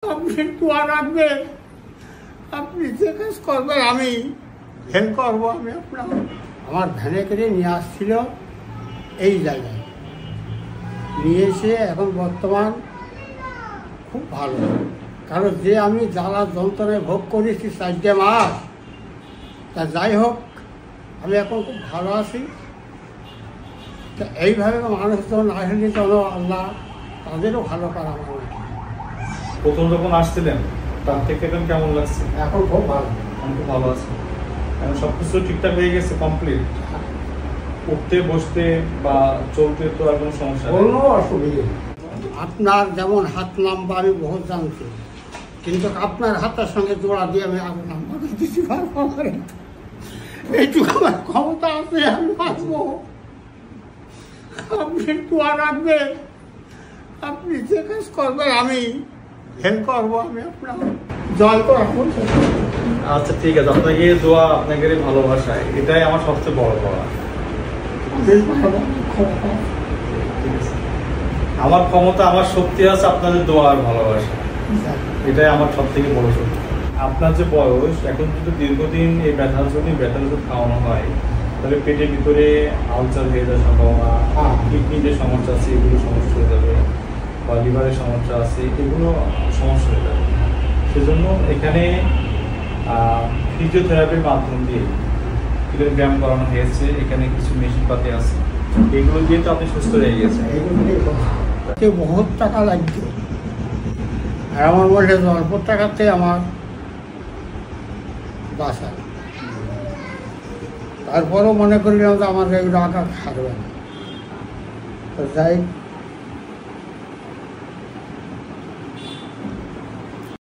আপনি দোয়া রাখবেন, আপনি যে কাজ করবেন আমি হেল্প করবো। আমি আমার ভ্যানে করে নিয়ে আসছিল এই জায়গায়, নিয়ে এসে এখন বর্তমান খুব ভালো। কারণ যে আমি জ্বালা যন্ত্রণায় ভোগ করেছি 4 মাস, তা যাই হোক আমি এখন খুব ভালো আছি। তা এইভাবে মানুষজন আসলে যেন আল্লাহ তাদেরও ভালো করা মানে। প্রথম যখন আসছিলেন তার থেকে এখন কেমন লাগছে? এখন খুব ভালো, আমি খুব ভালো আছি। এখন সব কিছু ঠিকঠাক হয়ে গেছে, কমপ্লিট। উঠতে বসতে বা চলতে তো আর কোনো সমস্যা নেই? কোনো অসুবিধা নেই। আপনার যেমন হাত নাম্বার আমি বহুত জানছি, কিন্তু আপনার হাতের সঙ্গে জোড়া দিয়ে আমি আরো নাম্বার দিতে পারবো। আমার এইটুকু আমার ক্ষমতা আছে, আমি বাঁচবো। আপনি দোয়া রাখবেন, আপনি যে কাজ করবেন আমি হেল্প করবো। আমি আপনার জয় করবো। আচ্ছা ঠিক আছে, আপনাকে দোয়া, আপনাকে ভালোবাসায়, এটাই আমার সবচেয়ে বড় পাওয়া। আমার ক্ষমতা, আমার শক্তি আছে আপনাদের দোয়া আর ভালোবাসা, এটাই আমার সব থেকে বড় শক্তি। আপনার যে বয়স, এখন যদি দীর্ঘদিন এই ব্যথার জন্য ব্যথার ওষুধ খাওয়ানো হয়, তাহলে পেটের ভিতরে আলসার হয়ে যাওয়ার সম্ভাবনা, কিডনি যে সমস্যা আছে এগুলো সমস্যা হয়ে যাবে, বা লিভারের সমস্যা আছে এগুলো সমস্যা হয়ে যাবে। সেজন্য এখানে ফিজিওথেরাপির মাধ্যম দিয়ে ব্যায়াম করানো হয়েছে। এখানে কিছু মেশিনপাতি আছে, এগুলো দিয়ে তো আপনি সুস্থ হয়ে গেছেন। বহুত টাকা লাগছে, আর আমার বলছে অল্প টাকাতে আমার বাসা। তারপরেও মনে করলাম যে আমার এগুলো আঁকা খাটবে না। তো যাই